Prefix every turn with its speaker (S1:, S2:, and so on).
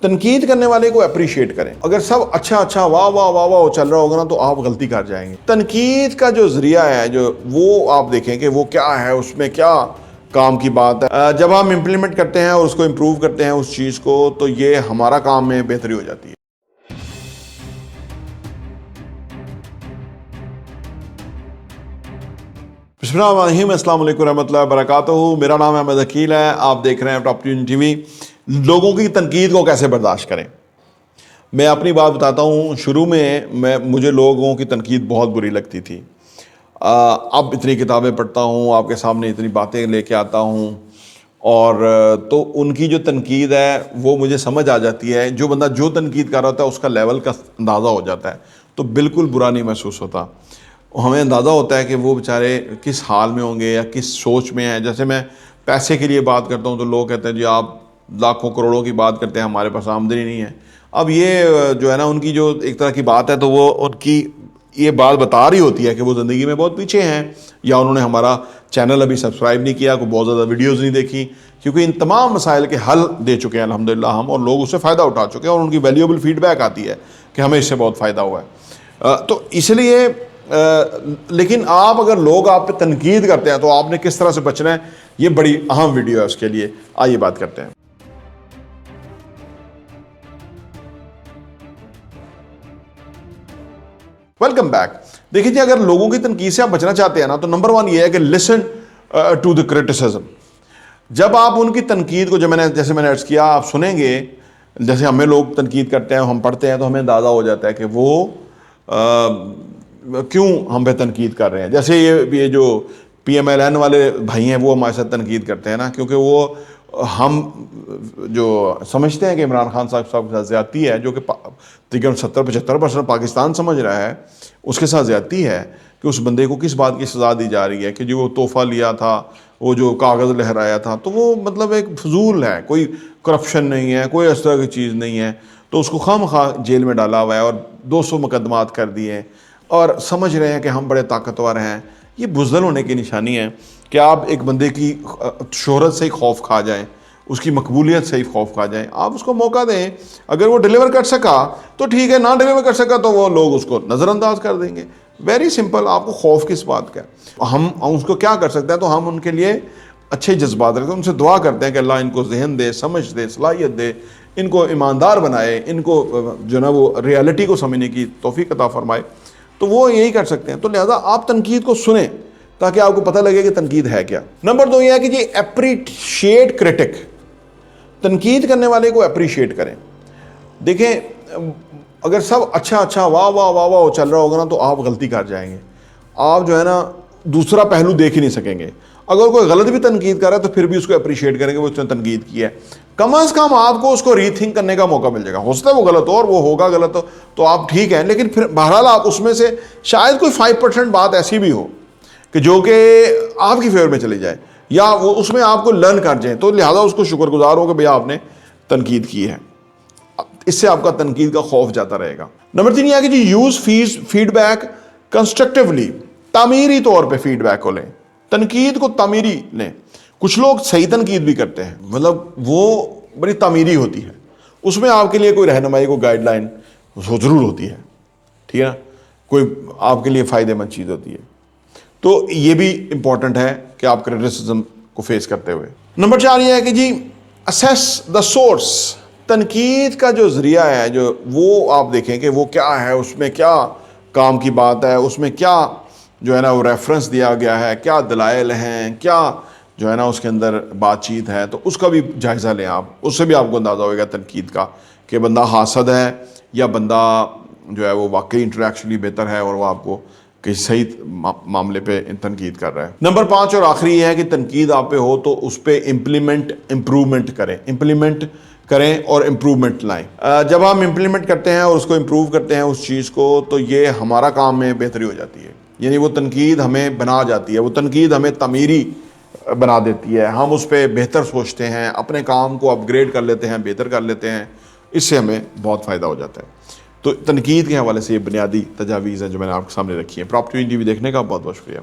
S1: تنقید کرنے والے کو اپریشیٹ کریں. اگر سب اچھا واہ واہ واہ واہ چل رہا ہوگا نا تو آپ غلطی کر جائیں گے. تنقید کا جو ذریعہ ہے جو وہ آپ دیکھیں کہ وہ کیا ہے, اس میں کیا کام کی بات ہے. جب ہم امپلیمنٹ کرتے ہیں اور اس کو امپروو کرتے ہیں اس چیز کو, تو یہ ہمارا کام میں بہتری ہو جاتی ہے. بسم اللہ الرحمن الرحیم. السلام علیکم ورحمۃ اللہ وبرکاتہ. میرا نام احمد عقیل ہے. آپ دیکھ رہے ہیں ٹاپ ٹی وی. لوگوں کی تنقید کو کیسے برداشت کریں. میں اپنی بات بتاتا ہوں. شروع میں مجھے لوگوں کی تنقید بہت بری لگتی تھی. اب اتنی کتابیں پڑھتا ہوں, آپ کے سامنے اتنی باتیں لے کے آتا ہوں, اور تو ان کی جو تنقید ہے وہ مجھے سمجھ آ جاتی ہے. جو بندہ جو تنقید کر رہا ہوتا ہے اس کا لیول کا اندازہ ہو جاتا ہے, تو بالکل برا نہیں محسوس ہوتا. ہمیں اندازہ ہوتا ہے کہ وہ بیچارے کس حال میں ہوں گے یا کس سوچ میں ہیں. جیسے میں پیسے کے لیے بات کرتا ہوں تو لوگ کہتے ہیں جی آپ لاکھوں کروڑوں کی بات کرتے ہیں, ہمارے پاس آمدنی نہیں ہے. اب یہ جو ہے نا ان کی جو ایک طرح کی بات ہے, تو وہ ان کی یہ بات بتا رہی ہوتی ہے کہ وہ زندگی میں بہت پیچھے ہیں, یا انہوں نے ہمارا چینل ابھی سبسکرائب نہیں کیا, کوئی بہت زیادہ ویڈیوز نہیں دیکھی. کیونکہ ان تمام مسائل کے حل دے چکے ہیں الحمدللہ ہم, اور لوگ اس سے فائدہ اٹھا چکے ہیں, اور ان کی ویلیوبل فیڈ بیک آتی ہے کہ ہمیں اس سے بہت فائدہ ہوا ہے. تو اس لیے لیکن آپ اگر لوگ آپ پہ تنقید کرتے ہیں تو آپ نے کس طرح سے بچنا ہے, یہ بڑی اہم ویڈیو ہے اس کے لیے. آئیے بات کرتے ہیں. Welcome back. دیکھیں جی, اگر لوگوں کی تنقید سے آپ بچنا چاہتے ہیں نا, تو نمبر 1 یہ ہے کہ لسن ٹو دی کرٹیسزم. جب آپ ان کی تنقید کو, جیسے میں نے عرض کیا, آپ سنیں گے. جیسے ہمیں لوگ تنقید کرتے ہیں, ہم پڑھتے ہیں, تو ہمیں اندازہ ہو جاتا ہے کہ وہ کیوں ہم پہ تنقید کر رہے ہیں. جیسے یہ جو PMLN والے بھائی ہیں وہ ہمارے ساتھ تنقید کرتے ہیں نا, کیونکہ وہ ہم جو سمجھتے ہیں کہ عمران خان صاحب کے ساتھ زیادتی ہے, جو کہ تقریباً 70-75% پاکستان سمجھ رہا ہے, اس کے ساتھ زیادتی ہے کہ اس بندے کو کس بات کی سزا دی جا رہی ہے کہ جو وہ تحفہ لیا تھا, وہ جو کاغذ لہرایا تھا, تو وہ مطلب ایک فضول ہے, کوئی کرپشن نہیں ہے, کوئی اس طرح کی چیز نہیں ہے, تو اس کو خواہ جیل میں ڈالا ہوا ہے اور 200 مقدمات کر دیے, اور سمجھ رہے ہیں کہ ہم بڑے طاقتور ہیں. یہ بزدل ہونے کی نشانی ہے کہ آپ ایک بندے کی شہرت سے ہی خوف کھا جائیں, اس کی مقبولیت سے ہی خوف کھا جائیں. آپ اس کو موقع دیں, اگر وہ ڈیلیور کر سکا تو ٹھیک ہے, نہ ڈیلیور کر سکا تو وہ لوگ اس کو نظر انداز کر دیں گے. Very simple. آپ کو خوف کس بات کا ہے. ہم اس کو کیا کر سکتے ہیں, تو ہم ان کے لیے اچھے جذبات رکھتے ہیں, ان سے دعا کرتے ہیں کہ اللہ ان کو ذہن دے, سمجھ دے, صلاحیت دے, ان کو ایماندار بنائے, ان کو جو نا وہ ریالٹی کو سمجھنے کی توفیق عطا فرمائے. تو وہ یہی کر سکتے ہیں. تو لہذا آپ تنقید کو سنیں تاکہ آپ کو پتہ لگے کہ تنقید ہے کیا. نمبر 2 یہ ہے کہ جی اپریشیٹ کرٹک. تنقید کرنے والے کو اپریشیٹ کریں. دیکھیں, اگر سب اچھا واہ واہ واہ واہ چل رہا ہوگا نا تو آپ غلطی کر جائیں گے. آپ جو ہے نا دوسرا پہلو دیکھ ہی نہیں سکیں گے. اگر کوئی غلط بھی تنقید کر رہا ہے تو پھر بھی اس کو اپریشیٹ کریں گے, وہ اس نے تنقید کی ہے. کم از کم آپ کو اس کو ری تھنک کرنے کا موقع مل جائے گا. ہو سکتا ہے وہ غلط ہو اور وہ ہوگا غلط ہو, تو آپ ٹھیک ہیں, لیکن پھر بہرحال آپ اس میں سے شاید کوئی 5% بات ایسی بھی ہو کہ جو کہ آپ کی فیور میں چلی جائے, یا وہ اس میں آپ کو لرن کر جائیں, تو لہٰذا اس کو شکر گزار ہو کہ بھئی آپ نے تنقید کی ہے. اس سے آپ کا تنقید کا خوف جاتا رہے گا. نمبر 3 یہ ہے کہ جی یوز فیڈ بیک کنسٹرکٹیولی. تعمیری طور پہ فیڈ بیک کو لیں, تنقید کو تعمیری لیں. کچھ لوگ صحیح تنقید بھی کرتے ہیں, مطلب وہ بڑی تعمیری ہوتی ہے, اس میں آپ کے لیے کوئی رہنمائی, کوئی گائیڈ لائن ضرور ہوتی ہے, ٹھیک ہے نا, کوئی آپ کے لیے فائدہ مند چیز ہوتی ہے. تو یہ بھی امپورٹنٹ ہے کہ آپ کرٹیسزم کو فیس کرتے ہوئے. نمبر 4 یہ ہے کہ جی اسیس دا سورس. تنقید کا جو ذریعہ ہے جو وہ آپ دیکھیں کہ وہ کیا ہے, اس میں کیا کام کی بات ہے, اس میں کیا جو ہے نا وہ ریفرنس دیا گیا ہے, کیا دلائل ہیں, کیا جو ہے نا اس کے اندر بات چیت ہے. تو اس کا بھی جائزہ لیں آپ, اس سے بھی آپ کو اندازہ ہوئے گا تنقید کا کہ بندہ حاسد ہے یا بندہ جو ہے وہ واقعی انٹلیکچولی بہتر ہے اور وہ آپ کو کسی صحیح معاملے پہ تنقید کر رہا ہے. نمبر 5 اور آخری یہ ہے کہ تنقید آپ پہ ہو تو اس پہ امپرومنٹ کریں اور امپرومنٹ لائیں. جب ہم امپلیمنٹ کرتے ہیں اور اس کو امپروو کرتے ہیں اس چیز کو, تو یہ ہمارا کام میں بہتری ہو جاتی ہے. یعنی وہ تنقید ہمیں بنا جاتی ہے, وہ تنقید ہمیں تعمیری بنا دیتی ہے. ہم اس پہ بہتر سوچتے ہیں, اپنے کام کو اپ گریڈ کر لیتے ہیں, بہتر کر لیتے ہیں. اس سے ہمیں بہت فائدہ ہو جاتا ہے. تو تنقید کے حوالے سے یہ بنیادی تجاویز ہیں جو میں نے آپ کے سامنے رکھی ہیں. پراپرٹی TV دیکھنے کا بہت بہت شکریہ.